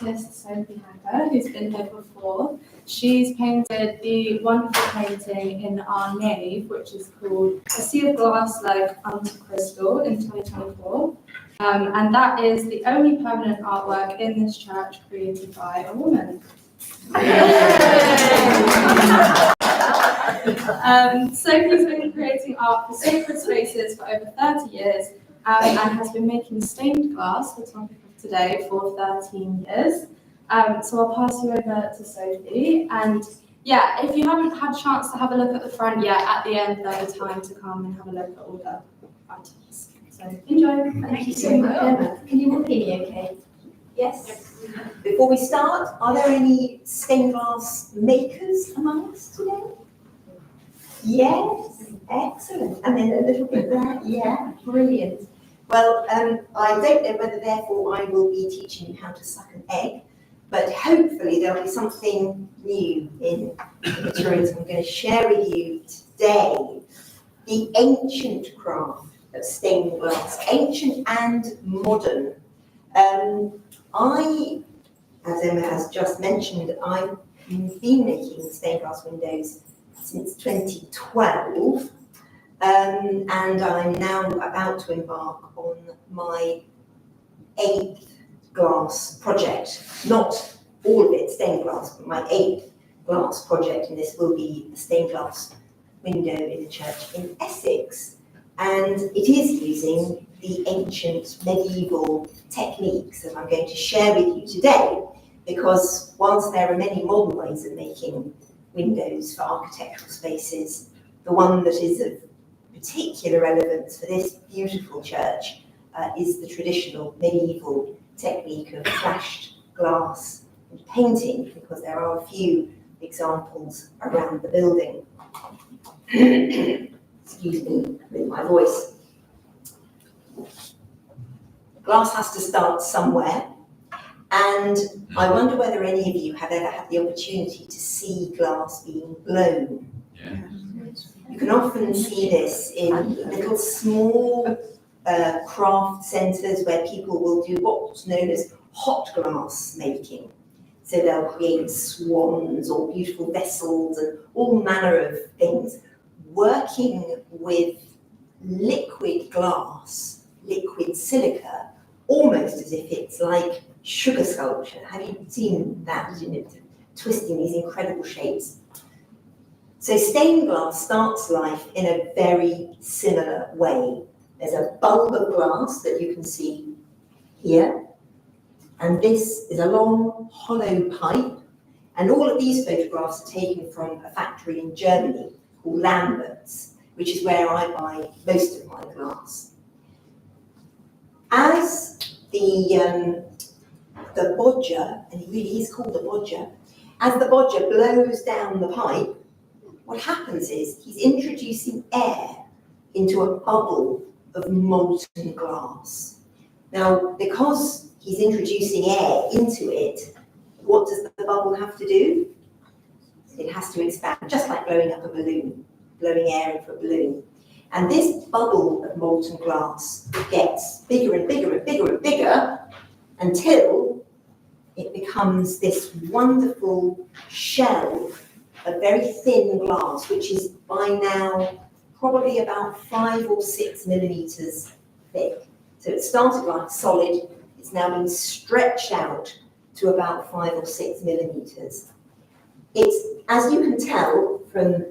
artist Sophie Hacker, who's been here before. She's painted the wonderful painting in our nave, which is called A Sea of Glass Like Unto Crystal in 2024. And that is the only permanent artwork in this church created by a woman. Sophie's been creating art for sacred spaces for over 30 years and has been making stained glass, the topic of today, for 13 years. So I'll pass you over to Sophie. And yeah, if you haven't had a chance to have a look at the front yet, at the end there's time to come and have a look at all the items. So enjoy. Thank you so much, Emma. Can you all hear me okay? Yes? Before we start, are there any stained glass makers among us today? Yes, excellent. And then a little bit there, yeah, brilliant. Well, I don't know whether therefore I will be teaching you how to suck an egg, but hopefully there'll be something new in the materials I'm going to share with you today. The ancient craft of stained glass, ancient and modern. As Emma has just mentioned, I've been making stained glass windows since 2012, and I'm now about to embark on my 8th glass project. Not all of it stained glass, but my 8th glass project, and this will be a stained glass window in a church in Essex. And it is using the ancient medieval techniques that I'm going to share with you today, because whilst there are many modern ways of making windows for architectural spaces, the one that is of particular relevance for this beautiful church is the traditional medieval technique of flashed glass and painting, because there are a few examples around the building. Excuse me with my voice. Glass has to start somewhere, and I wonder whether any of you have ever had the opportunity to see glass being blown. Yeah. You can often see this in little small craft centres where people will do what's known as hot glass making. So they'll create swans or beautiful vessels and all manner of things, working with liquid glass, liquid silica, almost as if it's like sugar sculpture. Have you seen that? Twisting these incredible shapes. So stained glass starts life in a very similar way. There's a bulb of glass that you can see here, and this is a long hollow pipe, and all of these photographs are taken from a factory in Germany called Lambert's, which is where I buy most of my glass. As the bodger, and he really is called the bodger, as the bodger blows down the pipe, what happens is he's introducing air into a bubble of molten glass. Now, because he's introducing air into it, what does the bubble have to do? It has to expand, just like blowing up a balloon, blowing air into a balloon. And this bubble of molten glass gets bigger and bigger and bigger and bigger until it becomes this wonderful shell of very thin glass, which is by now probably about 5 or 6 millimeters thick. So it started like solid, it's now been stretched out to about 5 or 6 millimeters. It's, as you can tell from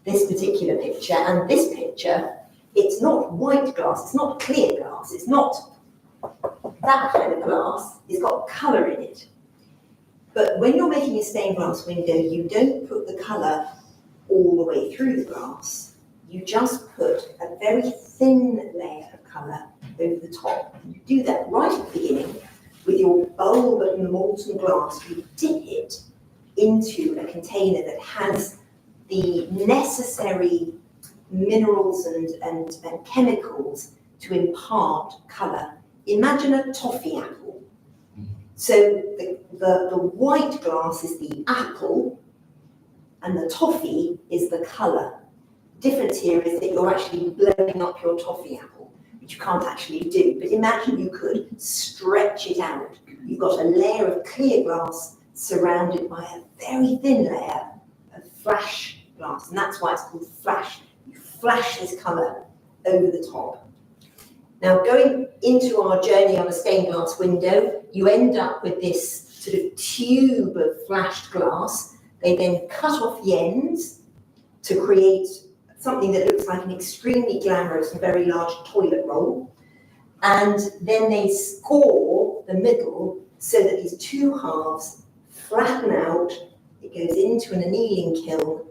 this particular picture and this picture, it's not white glass, it's not clear glass, it's not that kind of glass, it's got colour in it. But when you're making a stained glass window, you don't put the colour all the way through the glass. You just put a very thin layer of colour over the top. You do that right at the beginning with your bulb of molten glass. You dip it into a container that has the necessary minerals and chemicals to impart colour. Imagine a toffee apple. So the white glass is the apple, and the toffee is the colour. The difference here is that you're actually blowing up your toffee apple. which you can't actually do, but imagine you could stretch it out. You've got a layer of clear glass surrounded by a very thin layer of flash glass, and that's why it's called flash. You flash this colour over the top. Now, going into our journey on a stained glass window, you end up with this sort of tube of flashed glass. They then cut off the ends to create something that looks like an extremely glamorous and very large toilet roll. And then they score the middle so that these two halves flatten out. It goes into an annealing kiln,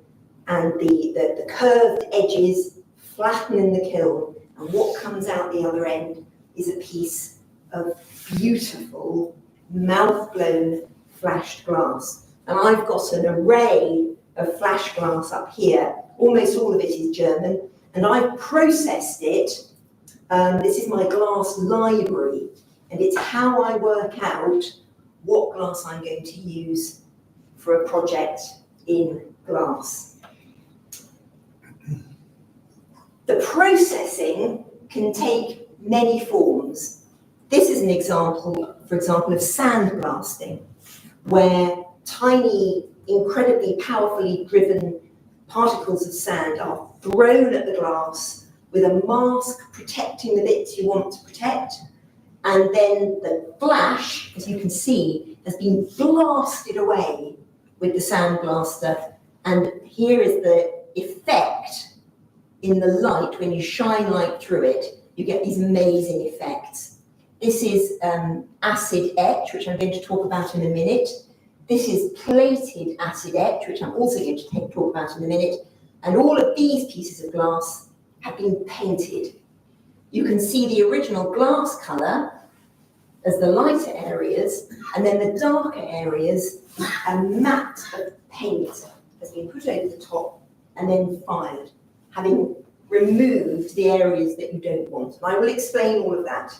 and the curved edges flatten in the kiln. And what comes out the other end is a piece of beautiful, mouth-blown flashed glass. And I've got an array of flash glass up here. Almost all of it is German, and I've processed it. This is my glass library, and it's how I work out what glass I'm going to use for a project in glass. The processing can take many forms. This is an example, for example, of sandblasting, where tiny, incredibly powerfully driven particles of sand are thrown at the glass with a mask protecting the bits you want to protect, and then the flash, as you can see, has been blasted away with the sandblaster, and here is the effect in the light. When you shine light through it, you get these amazing effects. This is acid etch, which I'm going to talk about in a minute. This is plated acid etch, which I'm also going to talk about in a minute. And all of these pieces of glass have been painted. You can see the original glass colour as the lighter areas, and then the darker areas, a mat of paint has been put over the top and then fired, having removed the areas that you don't want. And I will explain all of that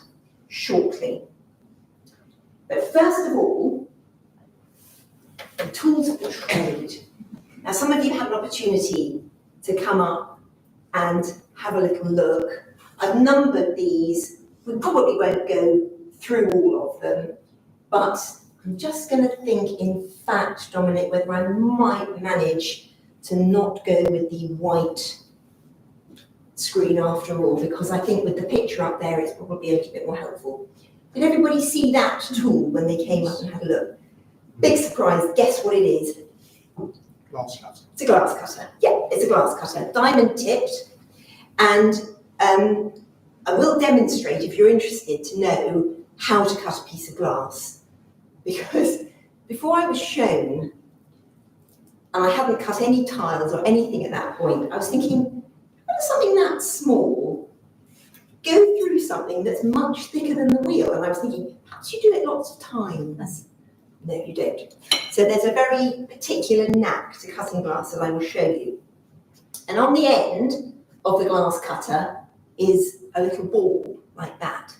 shortly. But first of all, the tools of the trade. Now, some of you had an opportunity to come up and have a little look. I've numbered these. We probably won't go through all of them, but I'm just going to think, in fact, Dominic, whether I might manage to not go with the white screen after all, because I think with the picture up there, it's probably a little bit more helpful. Did everybody see that tool when they came up and had a look? Big surprise, guess what it is? Glass cutter. It's a glass cutter. Yeah, it's a glass cutter, diamond tipped. And I will demonstrate, if you're interested to know how to cut a piece of glass. Because before I was shown, and I hadn't cut any tiles or anything at that point, I was thinking, how does something that small go through something that's much thicker than the wheel? And I was thinking, perhaps you do it lots of times. No, you don't. So there's a very particular knack to cutting glass that I will show you. And on the end of the glass cutter is a little ball like that.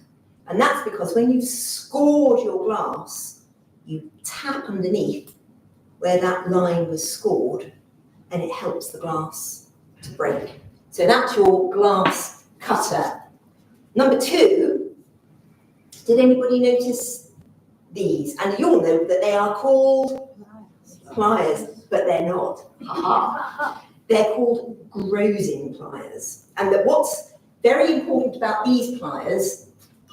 And that's because when you've scored your glass, you tap underneath where that line was scored, and it helps the glass to break. So that's your glass cutter. Number two, did anybody notice these? And you'll know that they are called pliers, but they're not. They're called grozing pliers. And that what's very important about these pliers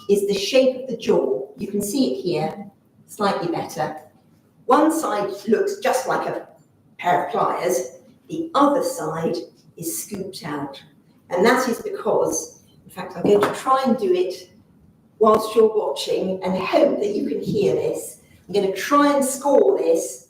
is the shape of the jaw. You can see it here, slightly better. One side looks just like a pair of pliers, the other side is scooped out. And that is because, in fact, I'm going to try and do it whilst you're watching and hope that you can hear this. I'm going to try and score this.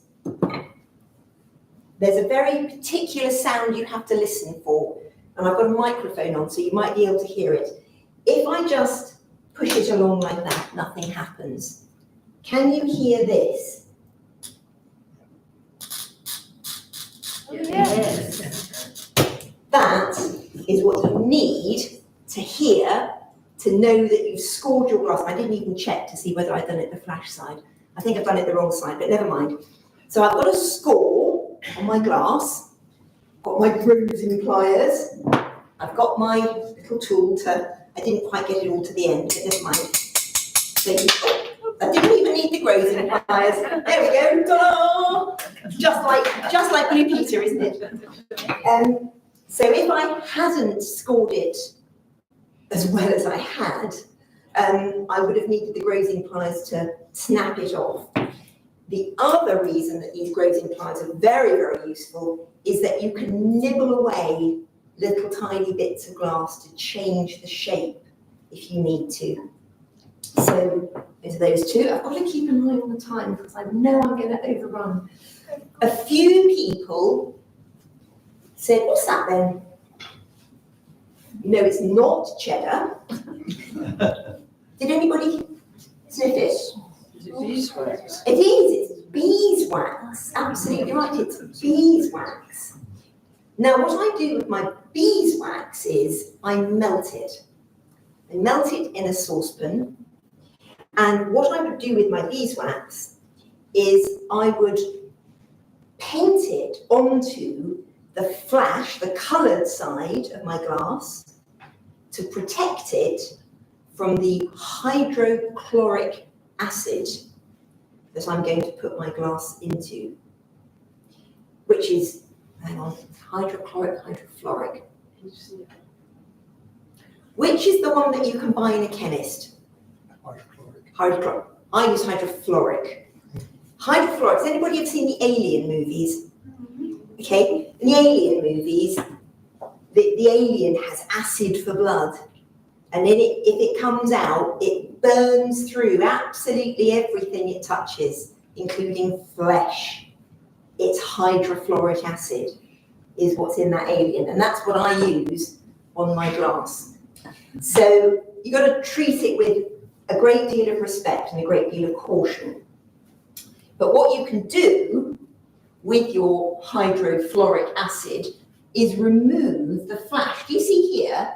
There's a very particular sound you have to listen for, and I've got a microphone on, so you might be able to hear it. If I just push it along like that, nothing happens. Can you hear this? Yes. That is what you need to hear to know that you've scored your glass. I didn't even check to see whether I'd done it the flash side. I think I've done it the wrong side, but never mind. So I've got a score on my glass, got my grooves and pliers, I've got my little tool to I didn't quite get it all to the end, but never mind. So I didn't even need the grazing pliers. There we go, ta-da! Just like Blue Peter, isn't it? So if I hadn't scored it as well as I had, I would have needed the grazing pliers to snap it off. The other reason that these grazing pliers are very, very useful is that you can nibble away little tiny bits of glass to change the shape if you need to. So there's those two. I've got to keep an eye on the time because I know I'm going to overrun. A few people said, what's that then? No, it's not cheddar. Did anybody sniff it? Is it beeswax? It is, it's beeswax. Absolutely right, it's beeswax. Now what I do with my beeswax is I melt it. I melt it in a saucepan, and what I would do with my beeswax is I would paint it onto the flash, the coloured side of my glass, to protect it from the hydrochloric acid that I'm going to put my glass into, which is, hang on, hydrofluoric. Which is the one that you can buy in a chemist? Hydrochloric. I use hydrofluoric. Hydrofluoric, has anybody ever seen the Alien movies? Okay, in the Alien movies, the alien has acid for blood. And then if it comes out, it burns through absolutely everything it touches, including flesh. It's hydrofluoric acid is what's in that alien. And that's what I use on my glass. So you've got to treat it with a great deal of respect and a great deal of caution. But what you can do with your hydrofluoric acid is remove the flash. Do you see here?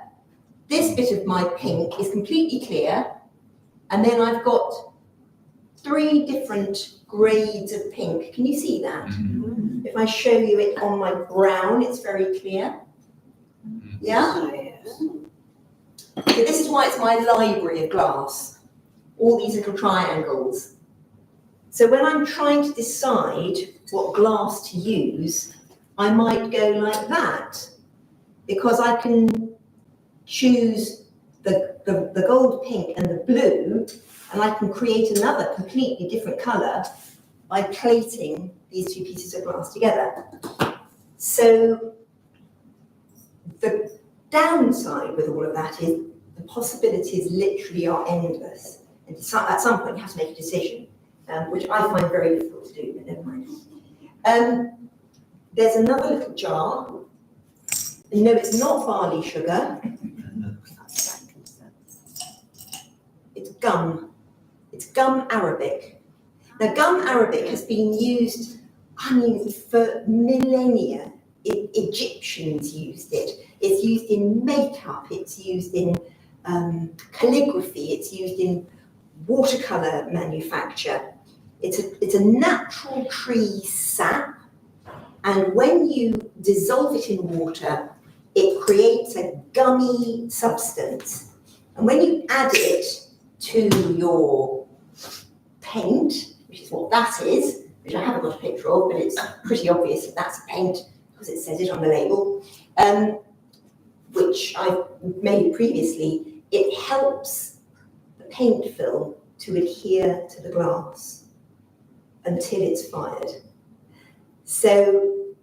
This bit of my pink is completely clear, and then I've got 3 different grades of pink. Can you see that? Mm-hmm. If I show you it on my brown, it's very clear. Yeah? So this is why it's my library of glass. All these little triangles. So when I'm trying to decide what glass to use, I might go like that, because I can choose the gold, pink and the blue, and I can create another completely different colour by plating these 2 pieces of glass together. So the downside with all of that is the possibilities literally are endless. And at some point you have to make a decision, which I find very difficult to do, but never mind. There's another little jar. No, it's not barley sugar. It's gum. It's gum Arabic. Now, gum Arabic has been used, for millennia. Egyptians used it. It's used in makeup. It's used in calligraphy. It's used in watercolour manufacture. It's a natural tree sap, and when you dissolve it in water, it creates a gummy substance. And when you add it to your paint, which is what that is, which I haven't got a picture of, but it's pretty obvious that that's paint because it says it on the label, which I've made previously, it helps the paint film to adhere to the glass until it's fired. So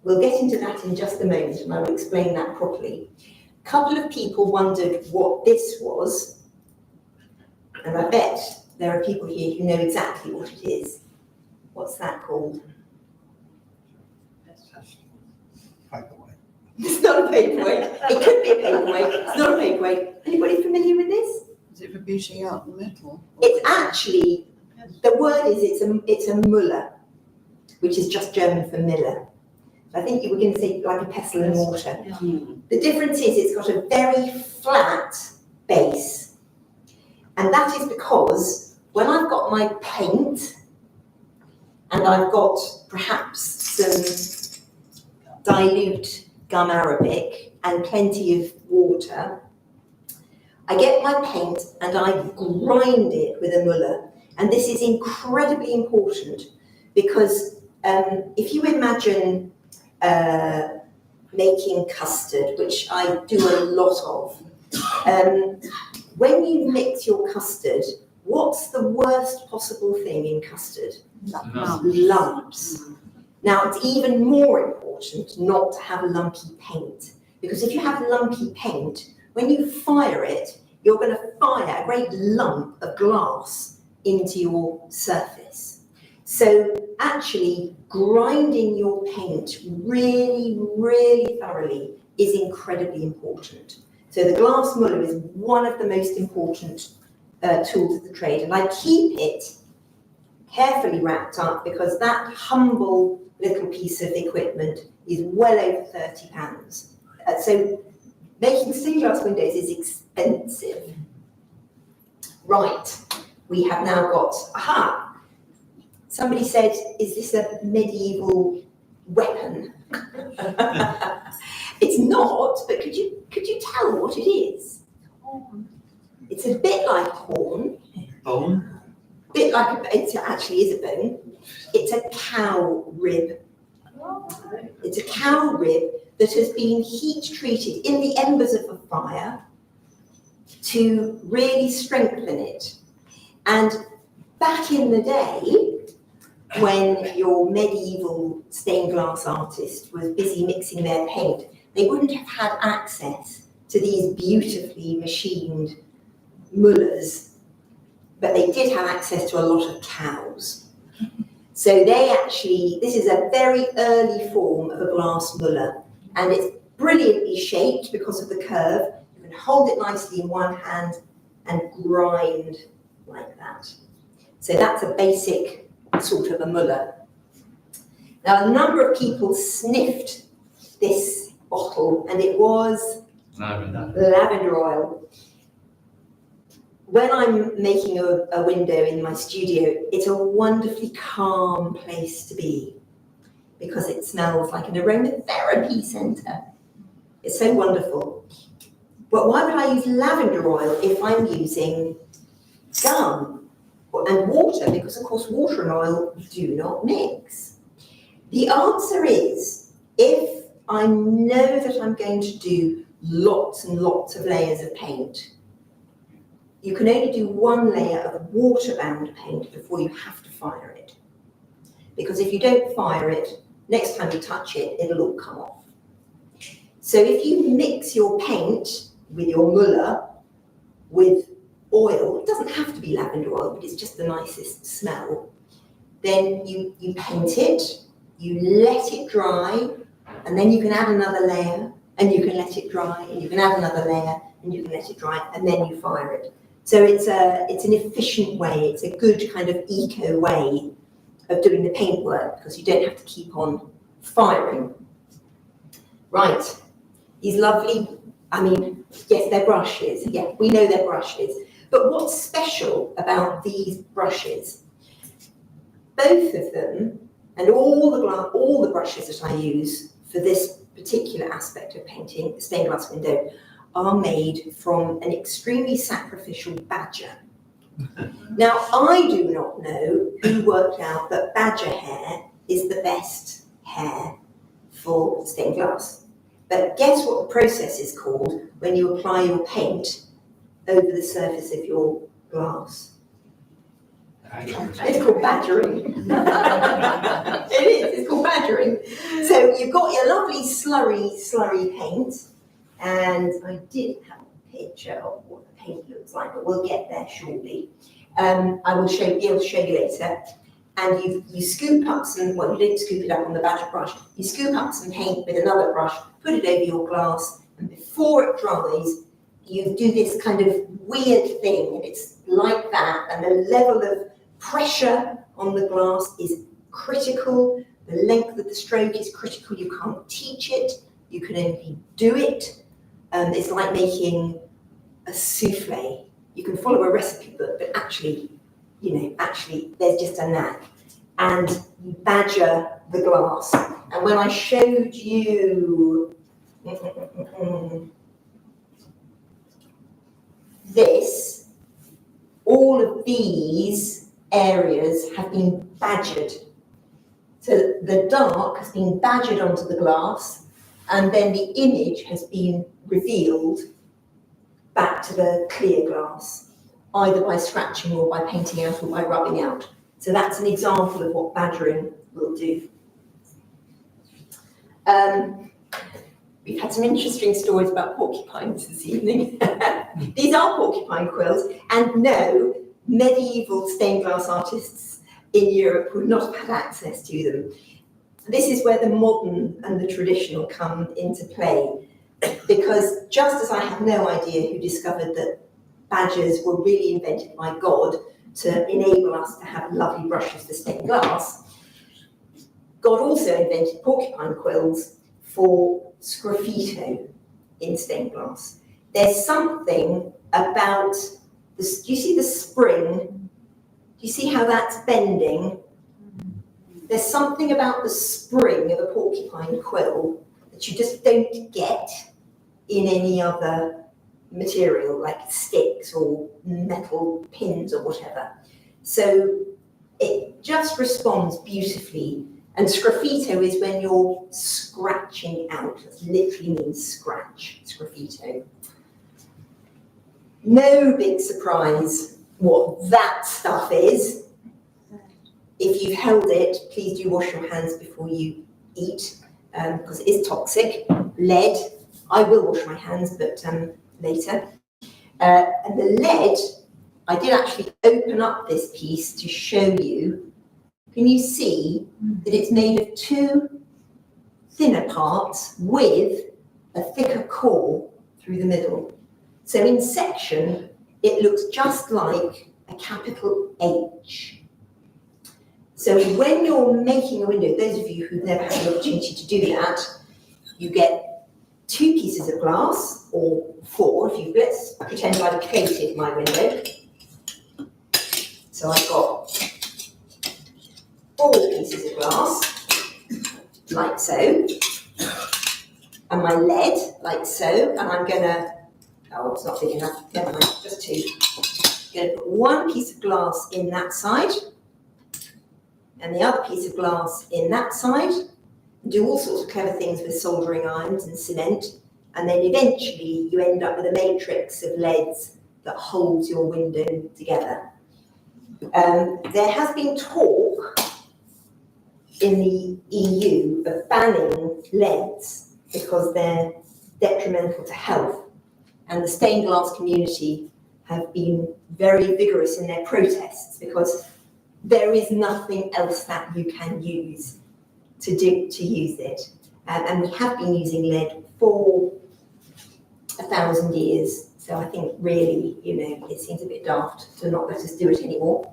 we'll get into that in just a moment, and I will explain that properly. A couple of people wondered what this was, and I bet there are people here who know exactly what it is. What's that called? Paperweight. It's not a paperweight. It could be a paperweight. It's not a paperweight. Anybody familiar with this? Is it for beating out the metal? It's actually, the word is it's a Müller, which is just German for miller. I think you were going to say like a pestle and mortar. Yeah. The difference is it's got a very flat base. And that is because when I've got my paint and I've got perhaps some dilute gum Arabic and plenty of water, I get my paint and I grind it with a muller. And this is incredibly important because if you imagine making custard, which I do a lot of, when you mix your custard, what's the worst possible thing in custard? Lumps. Now, it's even more important not to have lumpy paint, because if you have lumpy paint, when you fire it, you're going to fire a great lump of glass into your surface. So actually, grinding your paint really, really thoroughly is incredibly important. So the glass muller is one of the most important tools of the trade, and I keep it carefully wrapped up because that humble little piece of equipment is well over £30. So making stained glass windows is expensive. Right, we have now got, somebody said, is this a medieval weapon? It's not, but could you tell what it is? It's a bit like a horn. Bone? Bit like it actually is a bone. It's a cow rib. It's a cow rib that has been heat treated in the embers of a fire to really strengthen it. And back in the day, when your medieval stained glass artist was busy mixing their paint, they wouldn't have had access to these beautifully machined mullers, but they did have access to a lot of cows. So this is a very early form of a glass muller, and it's brilliantly shaped because of the curve. You can hold it nicely in one hand and grind like that. So that's a basic sort of a muller. Now, a number of people sniffed this bottle, and it was lavender oil. When I'm making a window in my studio, it's a wonderfully calm place to be because it smells like an aromatherapy centre. It's so wonderful. But why would I use lavender oil if I'm using gum and water? Because of course water and oil do not mix. The answer is, if I know that I'm going to do lots and lots of layers of paint, you can only do one layer of water-bound paint before you have to fire it. Because if you don't fire it, next time you touch it, it'll all come off. So if you mix your paint with your muller with oil, it doesn't have to be lavender oil, but it's just the nicest smell, then you paint it, you let it dry, and then you can add another layer, and you can let it dry, and you can add another layer, and you can let it dry, and then you fire it. So it's an efficient way, it's a good kind of eco way of doing the paint work because you don't have to keep on firing. Right, these lovely, yes, they're brushes, yeah, we know they're brushes, but what's special about these brushes? Both of them, and all the brushes that I use for this particular aspect of painting, the stained glass window, are made from an extremely sacrificial badger. Now, I do not know who worked out that badger hair is the best hair for stained glass. But guess what the process is called when you apply your paint over the surface of your glass? It's called badgering. It is, it's called badgering. So you've got your lovely slurry paint, and I did have a picture of what the paint looks like, but we'll get there shortly. I will be able to show you later. And you scoop up some, well, you don't scoop it up on the badger brush, you scoop up some paint with another brush, put it over your glass, and before it dries, you do this kind of weird thing, and it's like that, and the level of pressure on the glass is critical, the length of the stroke is critical, you can't teach it, you can only do it. It's like making a souffle. You can follow a recipe book, but actually there's just a knack. And you badger the glass. And when I showed you, this, all of these areas have been badgered. So the dark has been badgered onto the glass, and then the image has been revealed back to the clear glass, either by scratching or by painting out or by rubbing out. So that's an example of what badgering will do. We've had some interesting stories about porcupines this evening. These are porcupine quills, and no, medieval stained glass artists in Europe would not have had access to them. This is where the modern and the traditional come into play, because just as I have no idea who discovered that badgers were really invented by God to enable us to have lovely brushes for stained glass, God also invented porcupine quills for sgraffito in stained glass. There's something about this. Do you see the spring? Do you see how that's bending? There's something about the spring of a porcupine quill that you just don't get in any other material, like sticks or metal pins or whatever. So it just responds beautifully. And sgraffito is when you're scratching out. That literally means scratch, sgraffito. No big surprise what that stuff is. If you've held it, please do wash your hands before you eat, because it is toxic. Lead, I will wash my hands, but later. And the lead, I did actually open up this piece to show you. Can you see that it's made of two thinner parts with a thicker core through the middle? So in section, it looks just like a capital H. So when you're making a window, those of you who've never had the opportunity to do that, you get two pieces of glass, or four, if you let's pretend I've created my window. So I've got 4 pieces of glass, like so, and my lead, like so, and I'm gonna, oh, it's not big enough, never mind, just 2. I'm gonna put 1 piece of glass in that side, and the other piece of glass in that side, do all sorts of clever things with soldering irons and cement, and then eventually you end up with a matrix of leads that holds your window together. There has been talk in the EU of banning leads because they're detrimental to health, and the stained glass community have been very vigorous in their protests because there is nothing else that you can use to use it. And we have been using lead for 1,000 years. So I think really, it seems a bit daft to not let us do it anymore.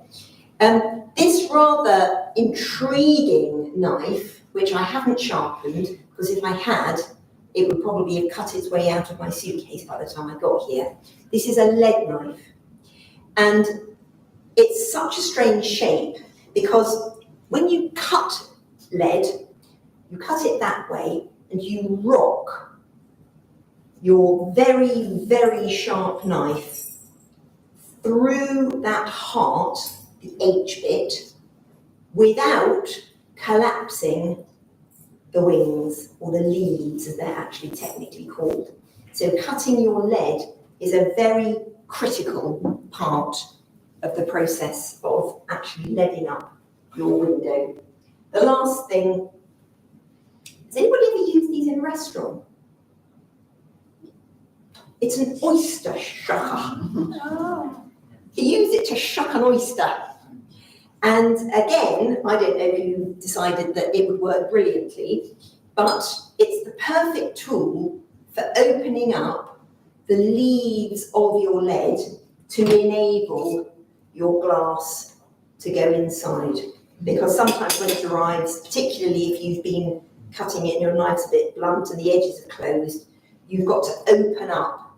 This rather intriguing knife, which I haven't sharpened, because if I had, it would probably have cut its way out of my suitcase by the time I got here. This is a lead knife. And it's such a strange shape because when you cut lead, you cut it that way and you rock your very, very sharp knife through that heart, the H bit, without collapsing the wings, or the leaves as they're actually technically called. So cutting your lead is a very critical part of the process of actually leading up your window. The last thing, has anybody ever used these in a restaurant? It's an oyster shucker. Oh. You use it to shuck an oyster. And again, I don't know who decided that it would work brilliantly, but it's the perfect tool for opening up the leaves of your lead to enable your glass to go inside. Because sometimes when it arrives, particularly if you've been cutting it and your knife's a bit blunt and the edges are closed, you've got to open up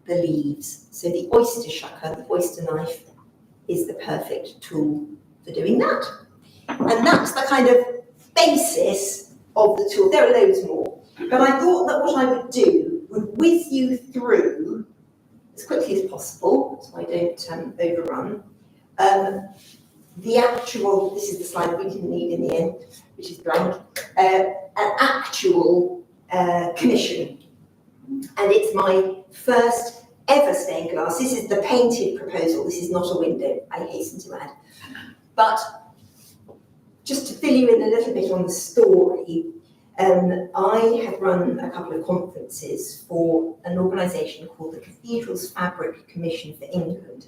the leaves. So the oyster shucker, the oyster knife, is the perfect tool for doing that. And that's the kind of basis of the tool. There are loads more. But I thought that what I would do would whiz you through as quickly as possible so I don't overrun. This is the slide we didn't need in the end, which is blank, an actual commission. And it's my first ever stained glass. This is the painted proposal. This is not a window, I hasten to add. But just to fill you in a little bit on the story, I have run a couple of conferences for an organisation called the Cathedrals Fabric Commission for England.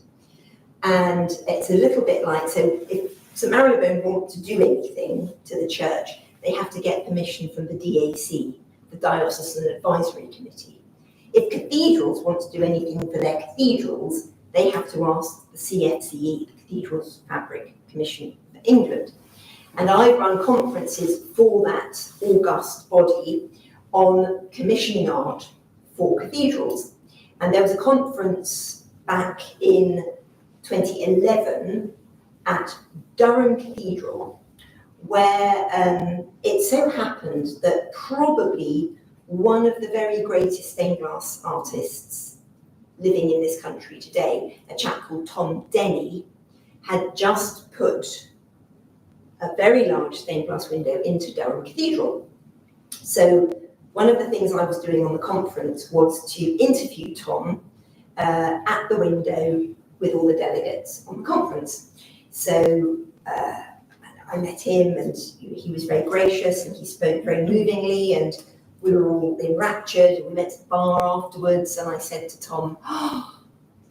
And it's a little bit like, so if St Marylebone want to do anything to the church, they have to get permission from the DAC, the Diocesan Advisory Committee. If cathedrals want to do anything for their cathedrals, they have to ask the CFCE, the Cathedrals Fabric Commission for England. And I run conferences for that august body on commissioning art for cathedrals. And there was a conference back in 2011 at Durham Cathedral, where it so happened that probably one of the very greatest stained glass artists living in this country today, a chap called Tom Denny, had just put a very large stained glass window into Durham Cathedral. So one of the things I was doing on the conference was to interview Tom at the window with all the delegates on the conference. So I met him and he was very gracious and he spoke very movingly and we were all enraptured and we went to the bar afterwards and I said to Tom, oh,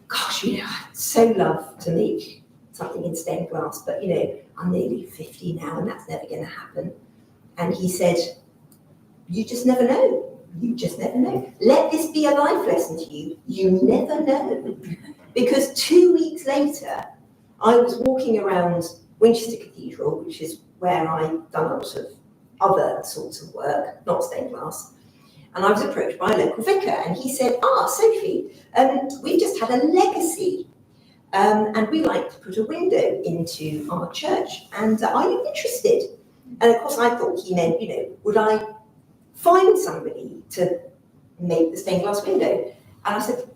gosh, I'd so love to make something in stained glass, but I'm nearly 50 now and that's never going to happen. And he said, you just never know. You just never know. Let this be a life lesson to you. You never know. Because 2 weeks later, I was walking around Winchester Cathedral, which is where I've done a lot of other sorts of work, not stained glass, and I was approached by a local vicar, and he said, Sophie, we've just had a legacy, and we like to put a window into our church, and are you interested? And of course I thought he meant, would I find somebody to make the stained glass window? And I said,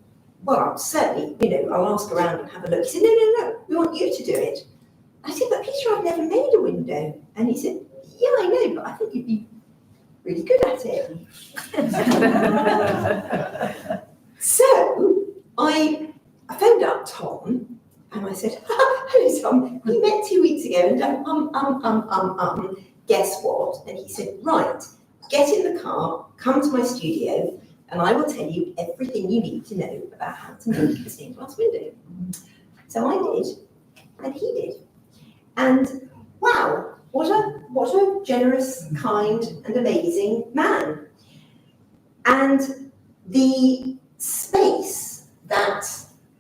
well, certainly, I'll ask around and have a look. He said, no, we want you to do it. I said, but Peter, I've never made a window. And he said, yeah, I know, but I think you'd be really good at it. So I phoned up Tom and I said, hello, Tom, we met 2 weeks ago and guess what? And he said, right, get in the car, come to my studio, and I will tell you everything you need to know about how to make a stained glass window. So I did, and he did. And wow, what a generous, kind, and amazing man. And the space that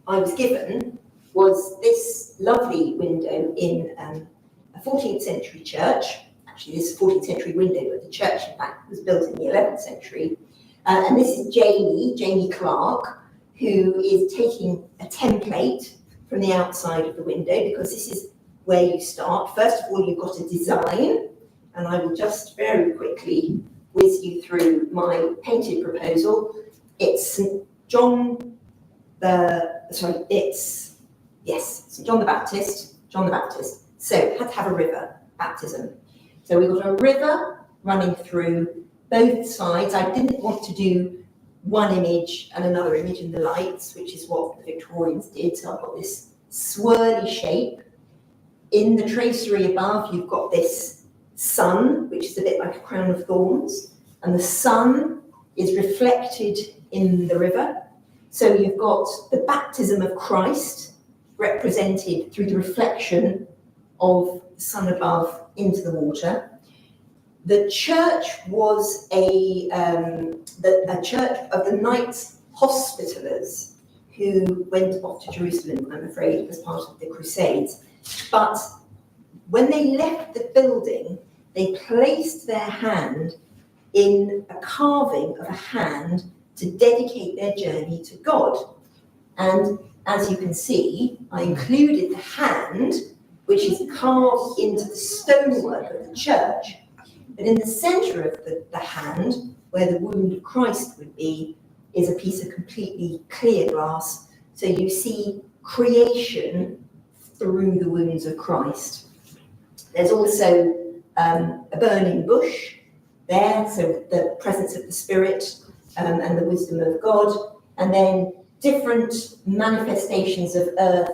I was given was this lovely window in a 14th century church. Actually, this 14th century window of the church, in fact, was built in the 11th century. And this is Jamie Clark, who is taking a template from the outside of the window, because this is where you start. First of all, you've got a design, and I will just very quickly whiz you through my painted proposal. It's St. John the Baptist. So had to have a river baptism. So we've got a river running through both sides. I didn't want to do one image and another image in the lights, which is what the Victorians did. So I've got this swirly shape. In the tracery above, you've got this sun, which is a bit like a crown of thorns, and the sun is reflected in the river. So you've got the baptism of Christ represented through the reflection of the sun above into the water. The church was a church of the Knights Hospitallers who went off to Jerusalem, I'm afraid, as part of the Crusades. But when they left the building, they placed their hand in a carving of a hand to dedicate their journey to God. And as you can see, I included the hand, which is carved into the stonework of the church. But in the centre of the hand, where the wound of Christ would be, is a piece of completely clear glass, So you see creation through the wounds of Christ. There's also a burning bush there, so the presence of the Spirit and the wisdom of God, and then different manifestations of earth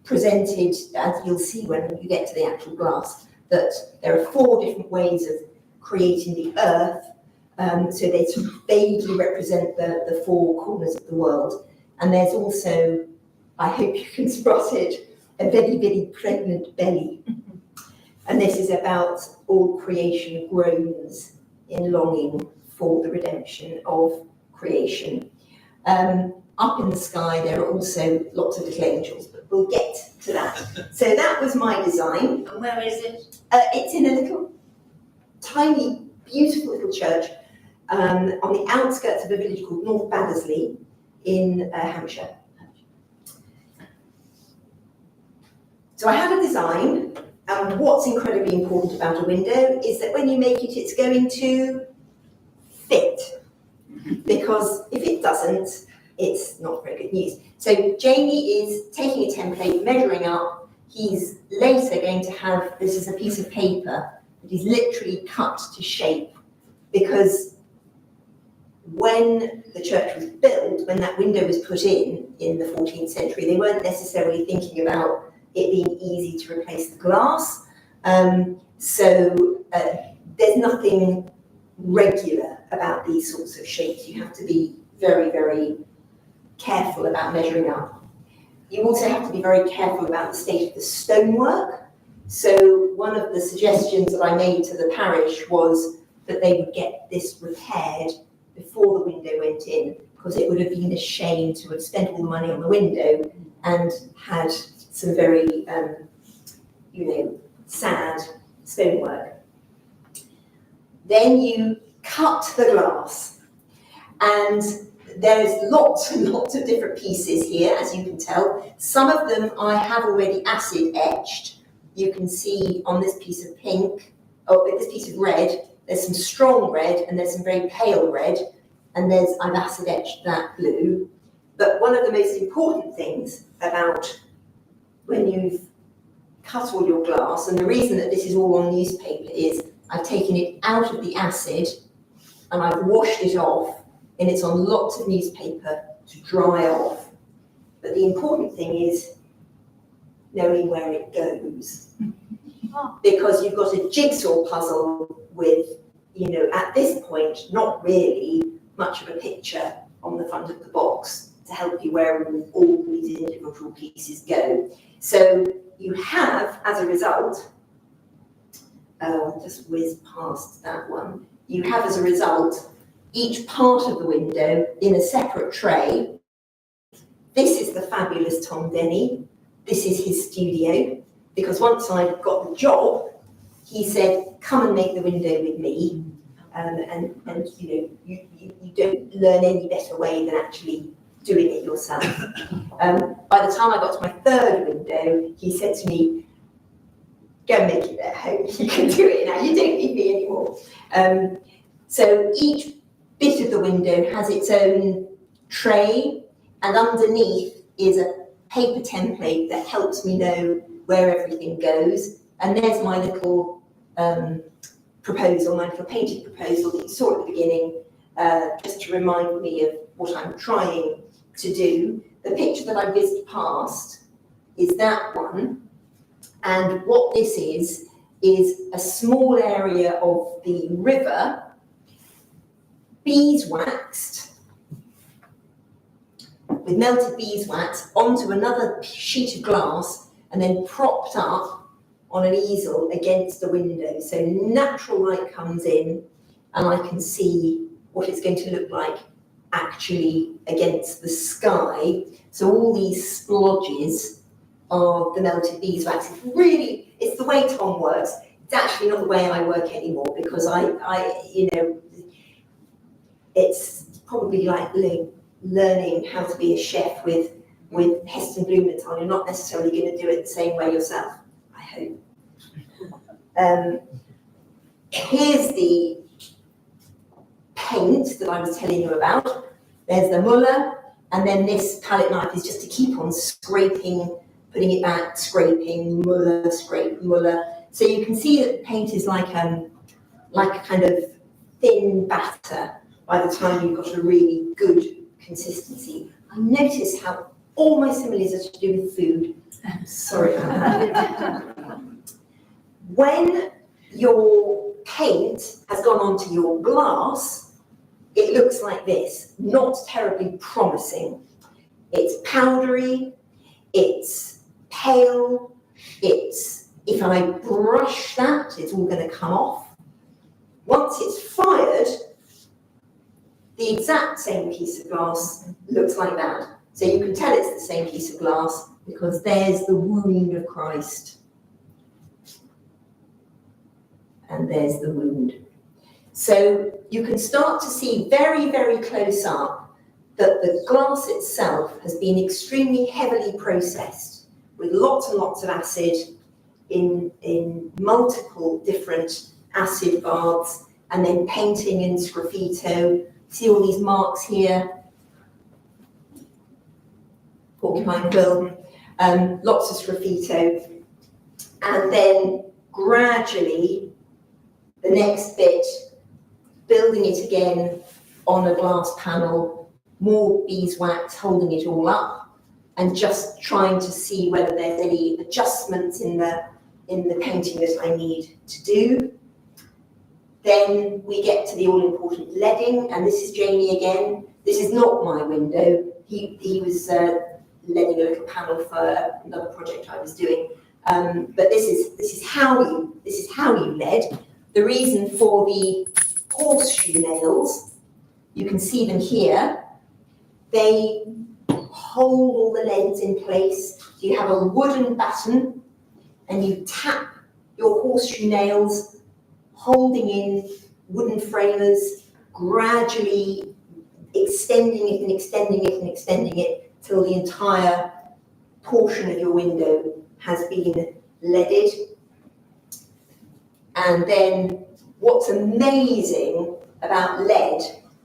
presented, as you'll see when you get to the actual glass, that there are 4 different ways of creating the earth, so they sort of vaguely represent the 4 corners of the world. And there's also, I hope you can spot it, a very, very pregnant belly. And this is about all creation groans in longing for the redemption of creation. Up in the sky, there are also lots of little angels, but we'll get to that. So that was my design. And where is it? It's in a little, tiny, beautiful little church on the outskirts of a village called North Baddesley in Hampshire. So I had a design, and what's incredibly important about a window is that when you make it, it's going to fit. Because if it doesn't, it's not very good news. So Jamie is taking a template, measuring up. He's later going to have, this is a piece of paper that is literally cut to shape, because when the church was built, when that window was put in the 14th century, they weren't necessarily thinking about it being easy to replace the glass. So there's nothing regular about these sorts of shapes. You have to be very, very careful about measuring up. You also have to be very careful about the state of the stonework. So one of the suggestions that I made to the parish was that they would get this repaired before the window went in, because it would have been a shame to have spent all the money on the window and had some very, sad stonework. Then you cut the glass, and there's lots and lots of different pieces here, as you can tell. Some of them I have already acid etched. You can see on this piece of pink, this piece of red, there's some strong red and there's some very pale red, and I've acid etched that blue. But one of the most important things about when you've cut all your glass, and the reason that this is all on newspaper is I've taken it out of the acid and I've washed it off, and it's on lots of newspaper to dry off. But the important thing is knowing where it goes. Because you've got a jigsaw puzzle with, at this point, not really much of a picture on the front of the box to help you where all these individual pieces go. So you have, as a result, I'll just whiz past that one. You have, as a result, each part of the window in a separate tray. This is the fabulous Tom Denny. This is his studio, because once I got the job, he said, come and make the window with me. And you don't learn any better way than actually doing it yourself. By the time I got to my third window, he said to me, go and make it at home. You can do it now. You don't need me anymore. So each bit of the window has its own tray, and underneath is a paper template that helps me know where everything goes. And there's my little proposal, my little painted proposal that you saw at the beginning, just to remind me of what I'm trying to do. The picture that I whizzed past is that one. And what this is a small area of the river, beeswaxed, with melted beeswax onto another sheet of glass and then propped up on an easel against the window. So natural light comes in and I can see what it's going to look like actually against the sky. So all these splodges of the melted beeswax, it's the way Tom works. It's actually not the way I work anymore, because it's probably like learning how to be a chef with Heston Blumenthal. You're not necessarily going to do it the same way yourself, I hope. Here's the paint that I was telling you about. There's the Muller, And then this palette knife is just to keep on scraping, putting it back, scraping, muller, scrape, muller. So you can see that the paint is like a kind of thin batter by the time you've got a really good consistency. I notice how all my similes are to do with food. Sorry about that. When your paint has gone onto your glass, it looks like this, not terribly promising. It's powdery, it's pale, if I brush that, it's all going to come off. Once it's fired, the exact same piece of glass looks like that. So you can tell it's the same piece of glass because there's the wound of Christ. And there's the wound. So you can start to see very, very close up that the glass itself has been extremely heavily processed with lots and lots of acid in multiple different acid baths, and then painting in sgraffito. See all these marks here? Porcupine quill, lots of sgraffito. And then gradually, the next bit, building it again on a glass panel, more beeswax holding it all up, and just trying to see whether there's any adjustments in the painting that I need to do. Then we get to the all-important leading, and this is Jamie again. This is not my window. He was leading a little panel for another project I was doing. But this is how you lead. The reason for the horseshoe nails, you can see them here. They hold all the leads in place. You have a wooden baton, and you tap your horseshoe nails, holding in wooden framers, gradually extending it and extending it and extending it till the entire portion of your window has been leaded. And then what's amazing about lead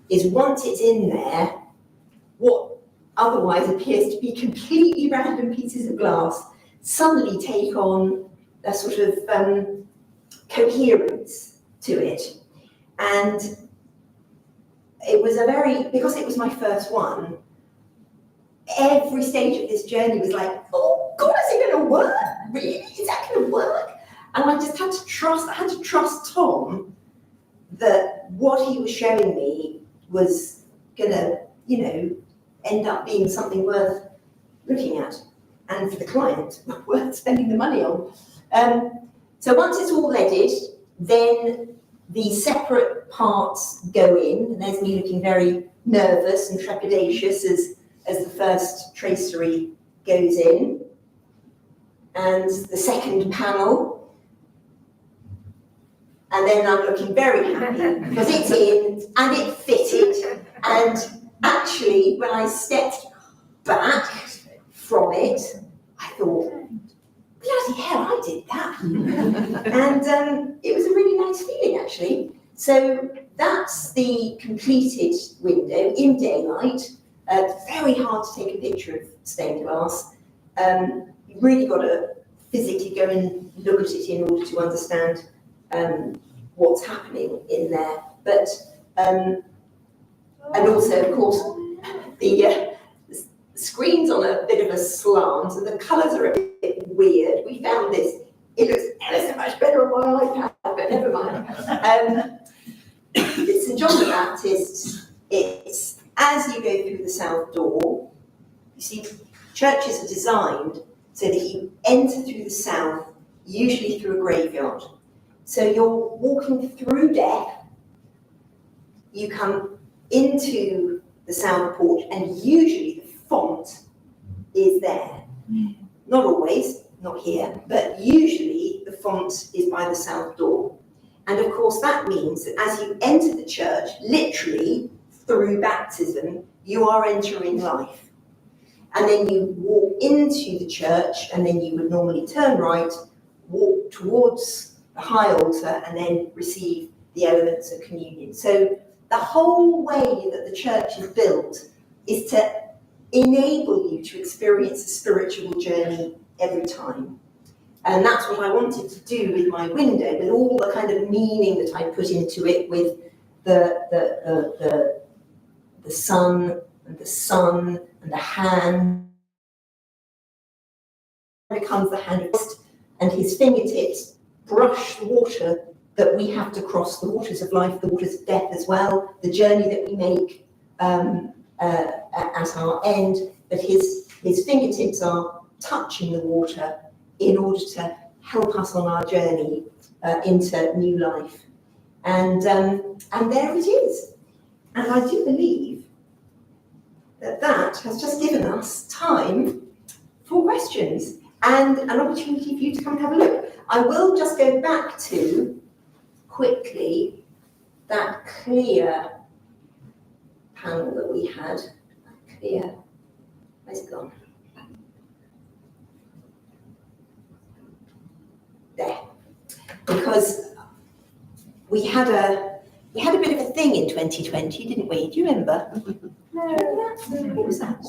is once it's in there, what otherwise appears to be completely random pieces of glass suddenly take on a sort of coherence to it. And it was because it was my first one, every stage of this journey was like, oh God, is it going to work? Really? Is that going to work? And I just had to trust Tom that what he was showing me was going to, end up being something worth looking at, and for the client, worth spending the money on. So once it's all leaded, then the separate parts go in, and there's me looking very nervous and trepidatious as the first tracery goes in. And the second panel, and then I'm looking very happy because it's in and it fitted. And actually, when I stepped back from it, I thought, bloody hell, I did that. And it was a really nice feeling, actually. So that's the completed window in daylight. Very hard to take a picture of stained glass. You really got to physically go and look at it in order to understand what's happening in there. But and also, of course, the screen's on a bit of a slant, and the colours are a bit weird. We found this. It looks ever so much better on my iPad, but never mind. It's St John the Baptist. It's as you go through the south door. You see, churches are designed so that you enter through the south, usually through a graveyard. So you're walking through death, you come into the south porch, and usually the font is there. Not always, not here, but usually the font is by the south door. And of course that means that as you enter the church, literally through baptism, you are entering life. And then you walk into the church, and then you would normally turn right, walk towards the high altar, and then receive the elements of communion. So the whole way that the church is built is to enable you to experience a spiritual journey every time. And that's what I wanted to do with my window, with all the kind of meaning that I put into it, with the sun and the hand becomes the hand of Christ, and his fingertips brush the water that we have to cross, the waters of life, the waters of death as well, the journey that we make at our end, but his fingertips are touching the water in order to help us on our journey into new life. And there it is. And I do believe that has just given us time for questions and an opportunity for you to come and have a look. I will just go back to, quickly, that clear panel that we had. Clear. Where's it gone? There. Because we had a bit of a thing in 2020, didn't we? Do you remember? No. What was that?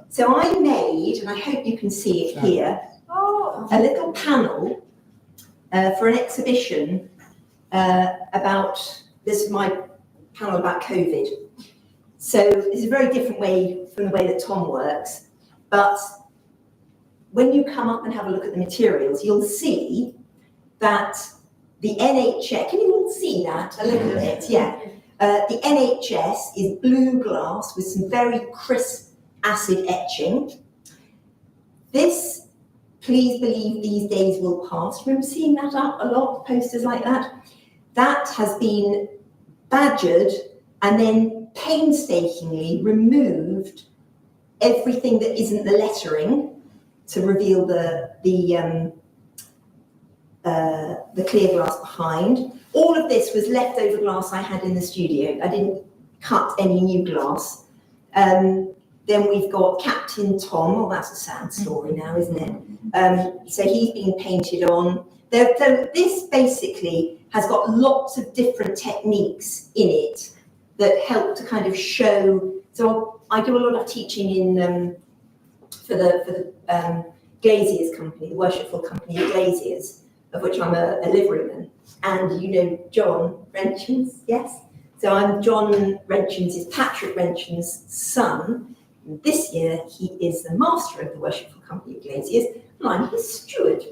So I made, and I hope you can see it here, a little panel for an exhibition about, this is my panel about COVID. So it's a very different way from the way that Tom works, but when you come up and have a look at the materials, you'll see that the NHS, can you all see that a little bit? Yeah. The NHS is blue glass with some very crisp acid etching. This, please believe these days will pass. Remember seeing that up a lot, posters like that? That has been badgered and then painstakingly removed everything that isn't the lettering to reveal the clear glass behind. All of this was leftover glass I had in the studio. I didn't cut any new glass. Then we've got Captain Tom. Oh, that's a sad story now, isn't it? So he's being painted on. So this basically has got lots of different techniques in it that help to kind of show. So I do a lot of teaching in for the Glaziers company, the Worshipful company, the Glaziers, of which I'm a liveryman. And you know John Wrenchins, yes? So I'm John Wrenchins, is Patrick Wrenchins' son. And this year he is the master of the Worshipful company of Glaziers, and I'm his steward.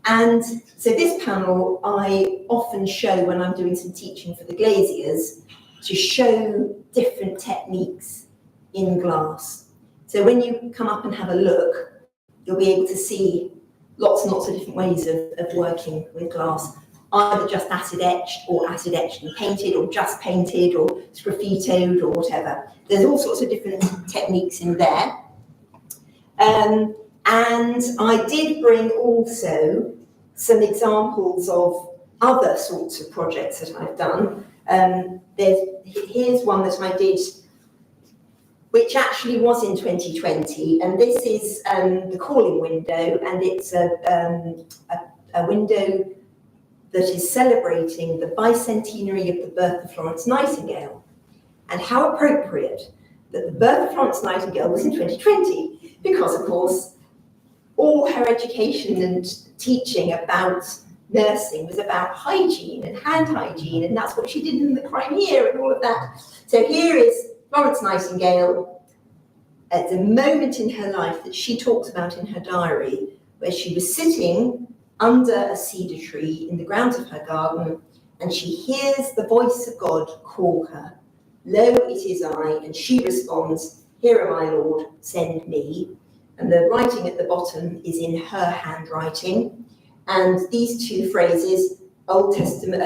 And so this panel I often show when I'm doing some teaching for the Glaziers, to show different techniques in glass. So when you come up and have a look, you'll be able to see lots and lots of different ways of working with glass, either just acid etched or acid etched and painted, or just painted or sgraffitoed or whatever. There's all sorts of different techniques in there. And I did bring also some examples of other sorts of projects that I've done. Here's one that I did, which actually was in 2020, and this is the calling window, and it's a window that is celebrating the bicentenary of the birth of Florence Nightingale. And how appropriate that the birth of Florence Nightingale was in 2020, because of course all her education and teaching about nursing was about hygiene and hand hygiene, and that's what she did in the Crimea and all of that. So here is Florence Nightingale at the moment in her life that she talks about in her diary, where she was sitting under a cedar tree in the grounds of her garden, and she hears the voice of God call her. Lo, it is I, and she responds, here am I, Lord, send me. And the writing at the bottom is in her handwriting. And these two phrases, Old Testament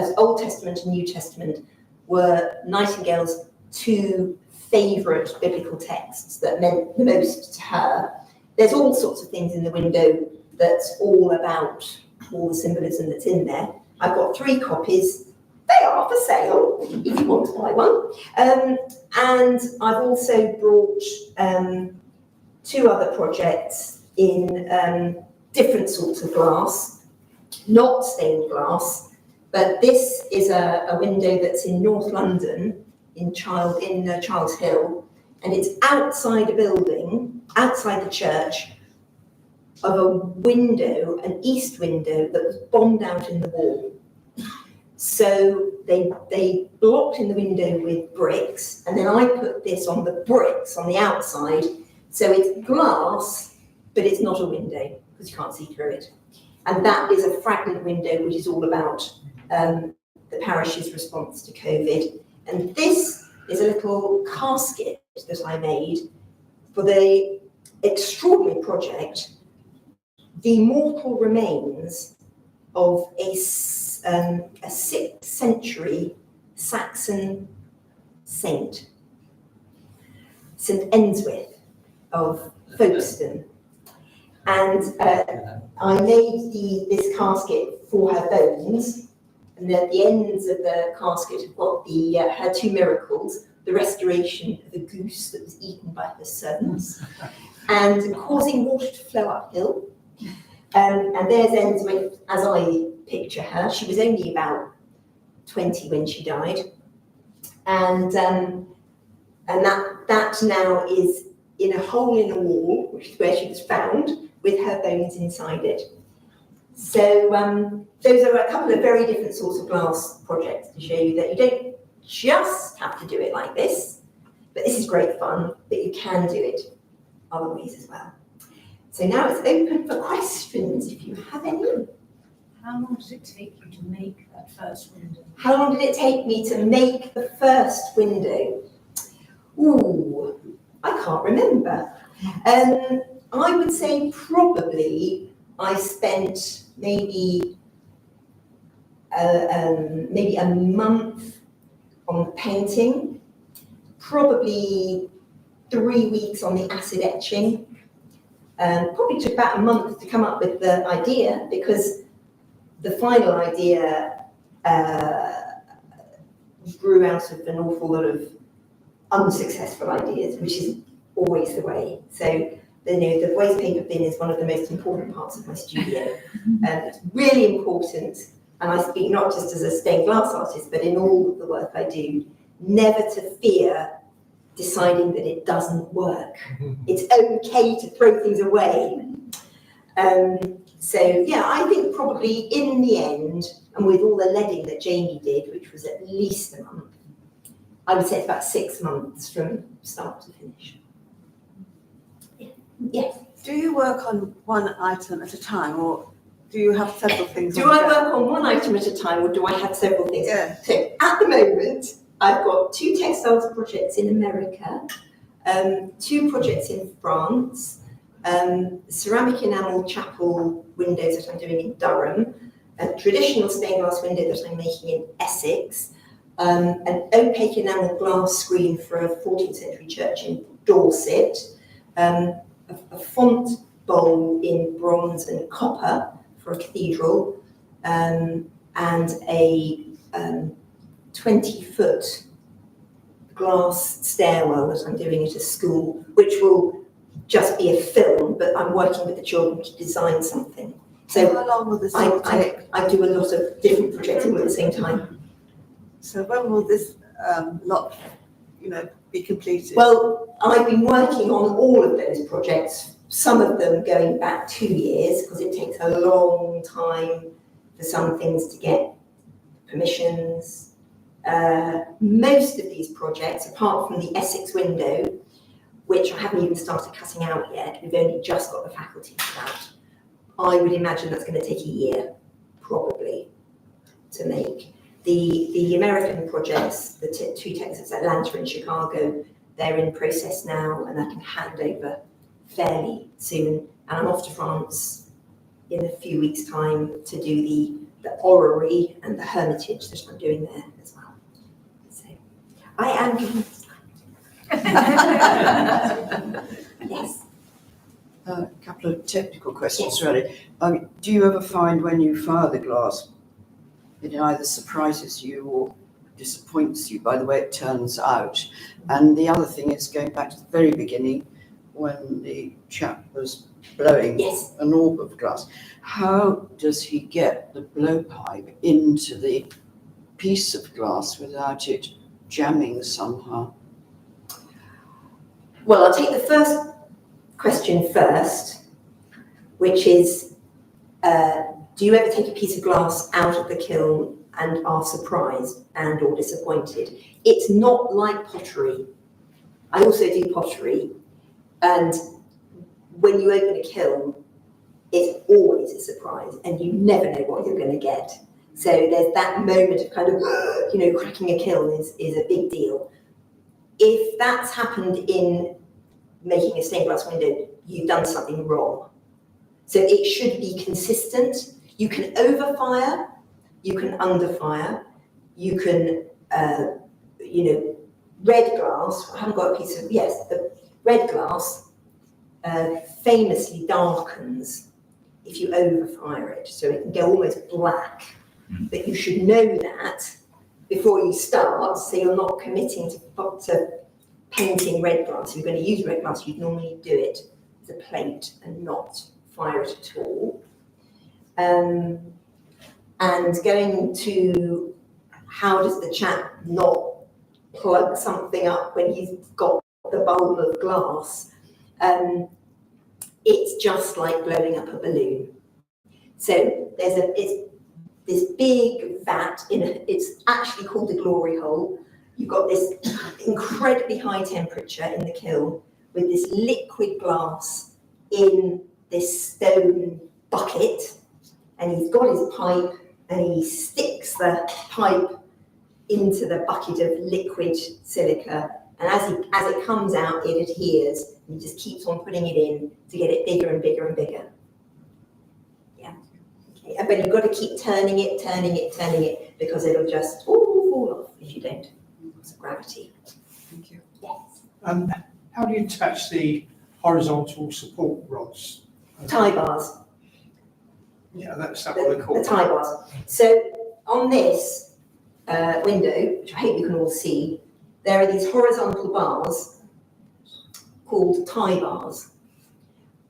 and New Testament, were Nightingale's two favourite biblical texts that meant the most to her. There's all sorts of things in the window that's all about all the symbolism that's in there. I've got 3 copies. They are for sale if you want to buy one. And I've also brought 2 other projects in different sorts of glass, not stained glass, but this is a window that's in North London, in Childs Hill, and it's outside a building, outside the church, of a window, an east window that was bombed out in the wall. So they blocked in the window with bricks, and then I put this on the bricks on the outside, so it's glass, but it's not a window because you can't see through it. And that is a fragment window, which is all about the parish's response to COVID. And this is a little casket that I made for the extraordinary project, the mortal remains of a 6th century Saxon saint, St. Enswith of Folkestone. And I made this casket for her bones, and at the ends of the casket have got her 2 miracles, the restoration of a goose that was eaten by her servants, and causing water to flow uphill. And there's Enswith as I picture her. She was only about 20 when she died, and that now is in a hole in the wall, which is where she was found, with her bones inside it. So those are a couple of very different sorts of glass projects to show you that you don't just have to do it like this, but this is great fun, but you can do it other ways as well. So now it's open for questions, if you have any. How long does it take you to make that first window? How long did it take me to make the first window? Ooh, I can't remember. I would say probably I spent maybe a month on the painting, probably 3 weeks on the acid etching. Probably took about a month to come up with the idea, because the final idea grew out of an awful lot of unsuccessful ideas, which is always the way. So, the waste paper bin is one of the most important parts of my studio. It's really important, and I speak not just as a stained glass artist, but in all of the work I do, never to fear deciding that it doesn't work. It's okay to throw things away. So yeah, I think probably in the end, and with all the leading that Jamie did, which was at least a month, I would say it's about 6 months from start to finish. Yes. Do you work on one item at a time, or do you have several things? Do I work on one item at a time, or do I have several things? Yeah. So at the moment, I've got 2 textiles projects in America, 2 projects in France, ceramic enamel chapel windows that I'm doing in Durham, a traditional stained glass window that I'm making in Essex, an opaque enamel glass screen for a 14th century church in Dorset, a font bowl in bronze and copper for a cathedral, and a 20-foot glass stairwell that I'm doing at a school, which will just be a film, but I'm working with the children to design something. So how long will this take? I do a lot of different projects all at the same time. So when will this lot, be completed? Well, I've been working on all of those projects, some of them going back 2 years, because it takes a long time for some things to get permissions. Most of these projects, apart from the Essex window, which I haven't even started cutting out yet, we've only just got the faculty for that, I would imagine that's going to take a year, probably, to make. The American projects, the 2 Texas, Atlanta and Chicago, they're in process now, and I can hand over fairly soon. And I'm off to France in a few weeks' time to do the orrery and the hermitage that I'm doing there as well. So I am. Yes. A couple of technical questions, really. Do you ever find when you fire the glass, it either surprises you or disappoints you by the way it turns out? And the other thing is, going back to the very beginning, when the chap was blowing Yes. an orb of glass, how does he get the blowpipe into the piece of glass without it jamming somehow? Well, I'll take the first question first, which is, do you ever take a piece of glass out of the kiln and are surprised and or disappointed? It's not like pottery. I also do pottery, and when you open a kiln, it's always a surprise, and you never know what you're going to get. So there's that moment of kind of, cracking a kiln is a big deal. If that's happened in making a stained glass window, you've done something wrong. So it should be consistent. You can overfire, you can underfire, you can, red glass, I haven't got a piece of, yes, the red glass famously darkens if you overfire it, so it can go almost black. But you should know that before you start, so you're not committing to painting red glass. If you're going to use red glass, you'd normally do it as a plate and not fire it at all. And going to how does the chap not plug something up when he's got the bulb of glass? It's just like blowing up a balloon. So it's this big vat it's actually called a glory hole. You've got this incredibly high temperature in the kiln with this liquid glass in this stone bucket, and he's got his pipe and he sticks the pipe into the bucket of liquid silica, and as it comes out, it adheres, and he just keeps on putting it in to get it bigger and bigger and bigger. Yeah. Okay. But you've got to keep turning it, because it'll just fall off if you don't. It's gravity. Thank you. Yes. How do you attach the horizontal support rods? Tie bars. Yeah, that's what they're The called. tie bars. So on this window, which I hope you can all see, there are these horizontal bars called tie bars,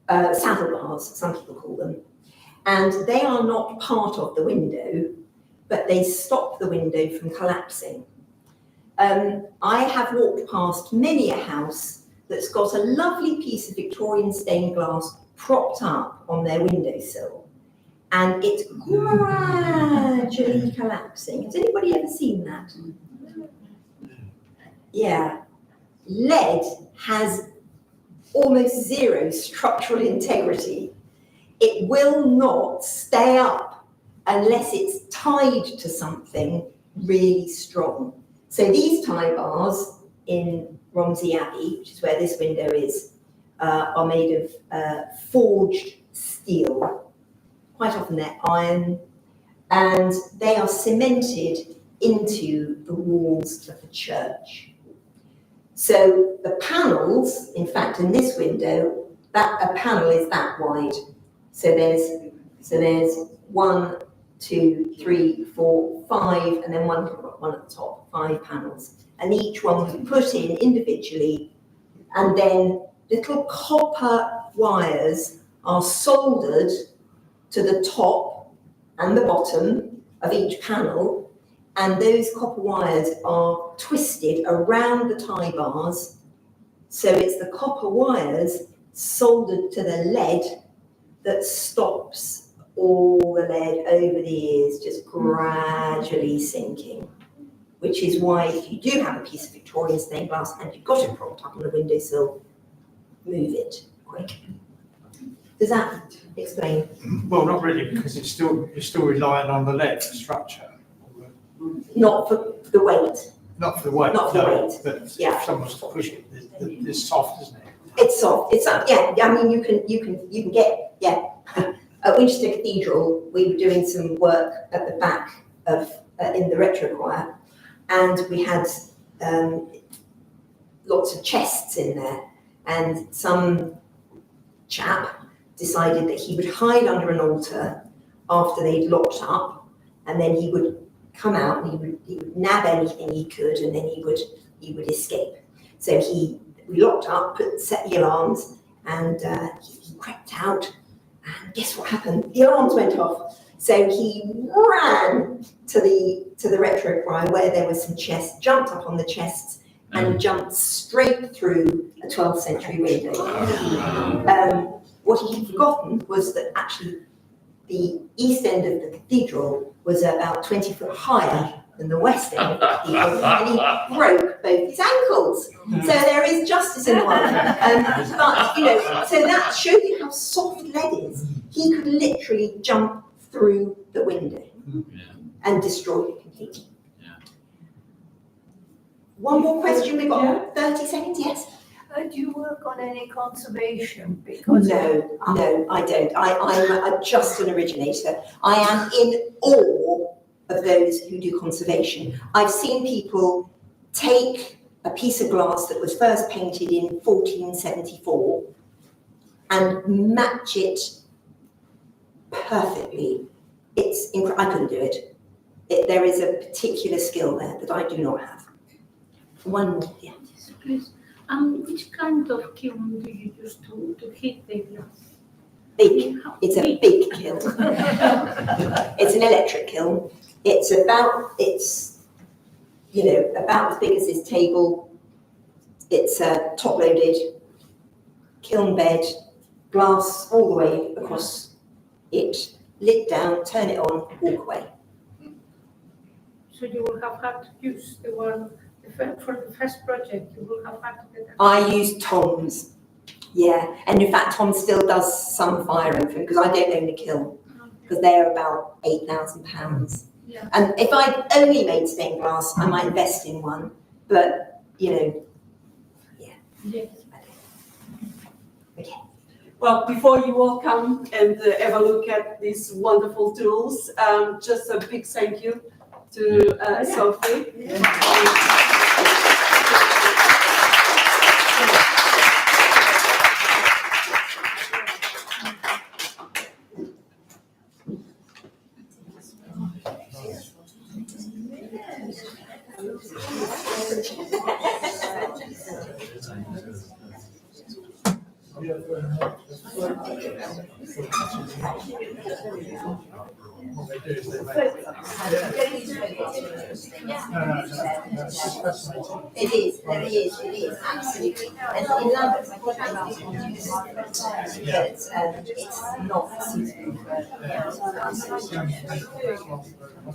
saddle bars, some people call them. And they are not part of the window, but they stop the window from collapsing. I have walked past many a house that's got a lovely piece of Victorian stained glass propped up on their windowsill, and it's gradually collapsing. Has anybody ever seen that? Yeah. Lead has almost zero structural integrity. It will not stay up unless it's tied to something really strong. So these tie bars in Romsey Abbey, which is where this window is, are made of forged steel. Quite often they're iron, and they are cemented into the walls of the church. So the panels, in fact, in this window, a panel is that wide. So there's 1, 2, 3, 4, 5, and then one at the top, 5 panels. And each one was put in individually, and then little copper wires are soldered to the top and the bottom of each panel, and those copper wires are twisted around the tie bars. So it's the copper wires soldered to the lead that stops all the lead over the years just gradually sinking, which is why if you do have a piece of Victorian stained glass and you've got it propped up on the windowsill, move it quick. Does that explain? Well, not really, because you're still relying on the lead structure. Not for the weight. Not for the weight. Not for the no, weight. But Yeah. if someone's to push it, it's soft, isn't it? It's soft. It's yeah. I mean, you can get At Winchester Cathedral, we were doing some work at the back of in the retro choir, and we had lots of chests in there, and some chap decided that he would hide under an altar after they'd locked up, and then he would come out and he would nab anything he could, and then he would escape. So we locked up, set the alarms, and he crept out, and guess what happened? The alarms went off. So he ran to the retro choir where there were some chests, jumped up on the chests, and jumped straight through a 12th century window. What he had forgotten was that actually the east end of the cathedral was about 20 foot higher than the west end of the cathedral, and he broke both his ankles. So there is justice in the world. But, you know, so that showed you how soft lead is. He could literally jump through the window and destroy it completely. One more question, we've got 30 seconds, yes? Do you work on any conservation? Because No, I don't. I'm just an originator. I am in awe of those who do conservation. I've seen people take a piece of glass that was first painted in 1474 and match it perfectly. I couldn't do it. There is a particular skill there that I do not have. One more, yeah. Yes, please. Which kind of kiln do you use to heat the glass? Big. It's a big kiln. It's an electric kiln. It's about as big as this table. It's a top-loaded kiln bed, glass all the way across it, lid down, turn it on, walk away. So you will have had to use the one for the first project. You will have had to get. I use Tom's, yeah, and in fact Tom still does some firing for me because I don't own a kiln because they're about £8,000. Yeah. And if I only made stained glass, I might invest in one, but Yes. okay. Well, before you all come and have a look at these wonderful tools, just a big thank you to Sophie. It is, absolutely. And in London, it's not suitable for